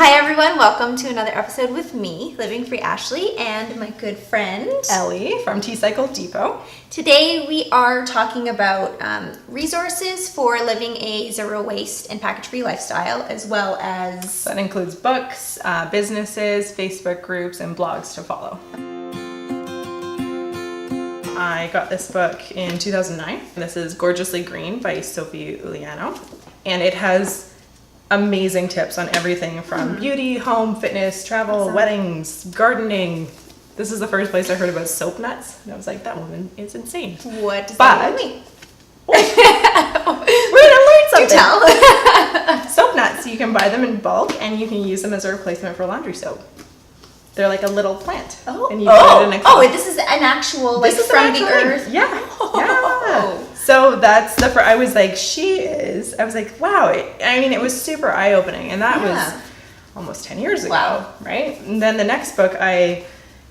Hi everyone, welcome to another episode with me, Living Free Ashley, and my good friend Ellie from T-Cycle Depot. Today we are talking about resources for living a zero waste and package-free lifestyle, as well as... That includes books, businesses, Facebook groups, and blogs to follow. I got this book in 2009. This is Gorgeously Green by Sophie Uliano, and it has amazing tips on everything from beauty, home, fitness, travel, weddings, gardening. This is the first place I heard about soap nuts, and I was like, that woman is insane. What does that mean? We're gonna learn something. Do tell. Soap nuts, you can buy them in bulk, and you can use them as a replacement for laundry soap. They're like a little plant. And you put it in a cup. This is an actual, like, from the earth? Yeah. Yeah. So that's I was like, I was like, wow. It was super eye-opening, and that was almost 10 years ago, right? And then the next book I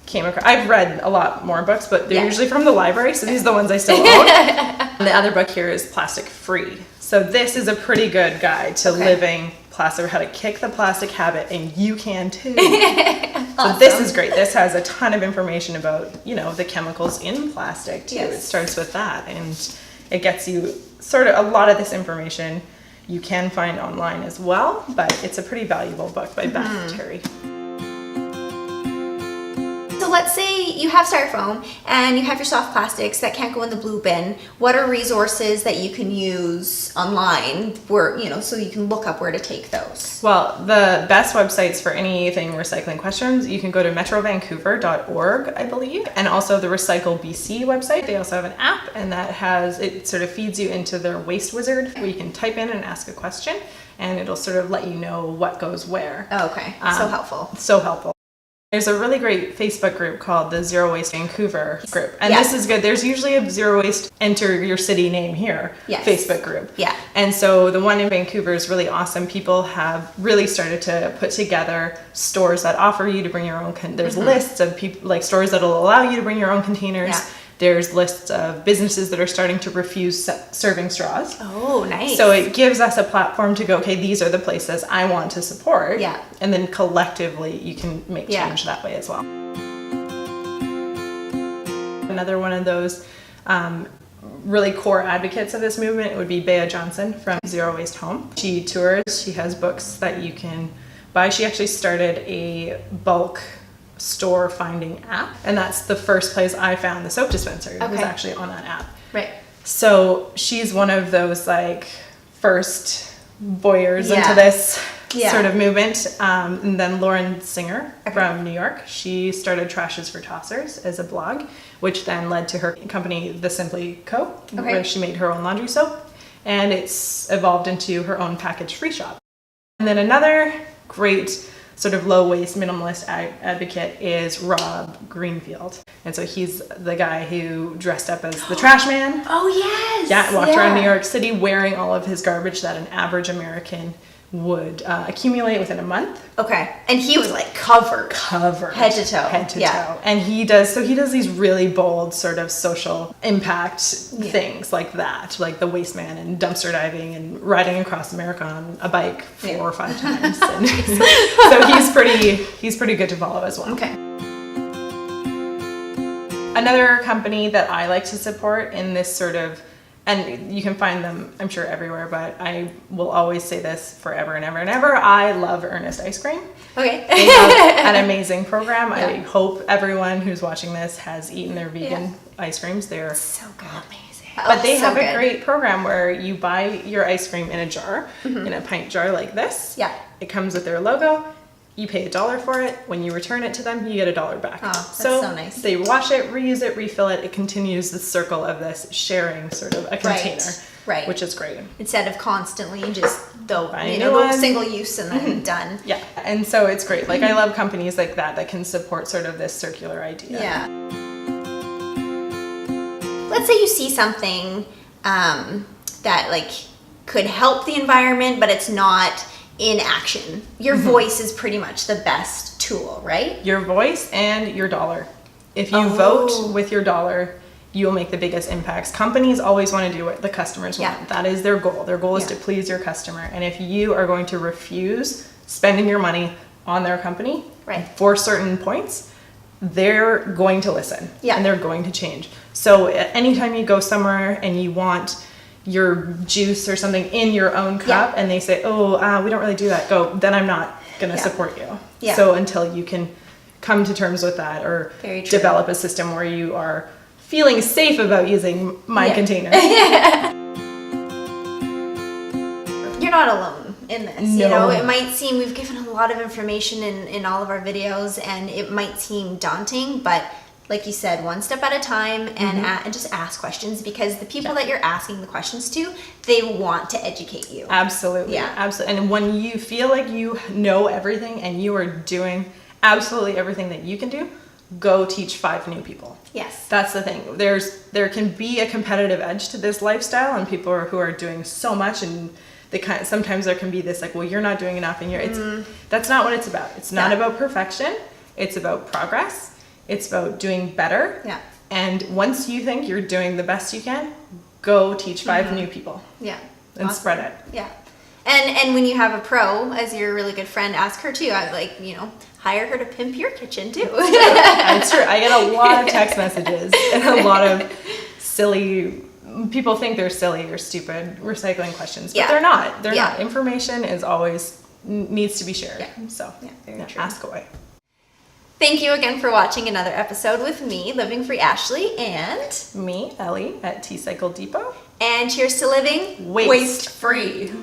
came across, I've read a lot more books, but they're usually from the library, so these are the ones I still own. And the other book here is Plastic Free. So this is a pretty good guide to living plastic, how to kick the plastic habit, and you can too. So this is great. This has a ton of information about, the chemicals in plastic too. It starts with that, and it gets you sort of a lot of this information you can find online as well, but it's a pretty valuable book by Beth Terry. So let's say you have styrofoam and you have your soft plastics that can't go in the blue bin. What are resources that you can use online where, so you can look up where to take those? Well, the best websites for anything recycling questions, you can go to metrovancouver.org, I believe, and also the Recycle BC website. They also have an app, and it sort of feeds you into their waste wizard where you can type in and ask a question, and it'll sort of let you know what goes where. Oh, okay. So helpful. So helpful. There's a really great Facebook group called the Zero Waste Vancouver group. And this is good. There's usually a Zero Waste Enter Your City Name Here Facebook group. Yeah. And so the one in Vancouver is really awesome. People have really started to put together stores that offer you to bring your own. There's lists of people, like stores that will allow you to bring your own containers. Yeah. There's lists of businesses that are starting to refuse serving straws. Oh, nice. So it gives us a platform to go, okay, these are the places I want to support. Yeah. And then collectively you can make change that way as well. Another one of those really core advocates of this movement would be Bea Johnson from Zero Waste Home. She tours, she has books that you can buy. She actually started a bulk store finding app, and that's the first place I found the soap dispenser. It was actually on that app. Right. So she's one of those like first voyeurs into this sort of movement. And then Lauren Singer from New York, she started Trashes for Tossers as a blog, which then led to her company, The Simply Co., where she made her own laundry soap, and it's evolved into her own package-free shop. And then another great sort of low waste minimalist advocate is Rob Greenfield. And so he's the guy who dressed up as the trash man. Oh, yes. Yeah, walked around New York City wearing all of his garbage that an average American would accumulate within a month. Okay. And he was like covered. Head to toe. Head to toe. And he does these really bold sort of social impact things like that, like the waste man and dumpster diving and riding across America on a bike 4 or 5 times. And so he's pretty good to follow as well. Okay. Another company that I like to support in this sort of, and you can find them, I'm sure, everywhere, but I will always say this forever and ever and ever. I love Ernest Ice Cream. Okay. They have an amazing program. I hope everyone who's watching this has eaten their vegan ice creams. They're so good. Amazing. But they have a great program where you buy your ice cream in a jar, in a pint jar like this. Yeah. It comes with their logo. You pay $1 for it. When you return it to them, you get $1 back. Oh, that's so nice. They wash it, reuse it, refill it. It continues the circle of this sharing sort of a container, which is great. Instead of constantly just single use and then done. Yeah, and so it's great. Like I love companies like that can support sort of this circular idea. Yeah. Let's say you see something that like could help the environment, but it's not in action. Your voice is pretty much the best tool, right? Your voice and your dollar. If you vote with your dollar, you will make the biggest impacts. Companies always want to do what the customers Yeah. want. That is their goal. Their goal is to please your customer. And if you are going to refuse spending your money on their company for certain points, they're going to listen and they're going to change. So anytime you go somewhere and you want your juice or something in your own cup and they say, we don't really do that, then I'm not going to support you. Yeah. So until you can come to terms with that or develop a system where you are feeling safe about using my container. You're not alone in this. No. You know, it might seem we've given a lot of information in all of our videos, and it might seem daunting, but like you said, one step at a time, and just ask questions, because the people that you're asking the questions to, they want to educate you. Absolutely. Yeah. Absolutely. And when you feel like you know everything and you are doing absolutely everything that you can do, go teach 5 new people. Yes. That's the thing. There can be a competitive edge to this lifestyle, and people who are doing so much, and sometimes there can be this like, well, you're not doing enough, and that's not what it's about. It's not about perfection. It's about progress. It's about doing better. Yeah. And once you think you're doing the best you can, go teach 5 new people. Yeah. And spread it. Yeah. And when you have a pro as your really good friend, ask her too. I like, hire her to pimp your kitchen too. That's true. I get a lot of text messages and a lot of silly, people think they're silly or stupid recycling questions, but they're not. They're not. Information is always needs to be shared. Yeah. So very true. Ask away. Thank you again for watching another episode with me, Living Free Ashley, and me, Ellie, at T-Cycle Depot. And cheers to living waste free.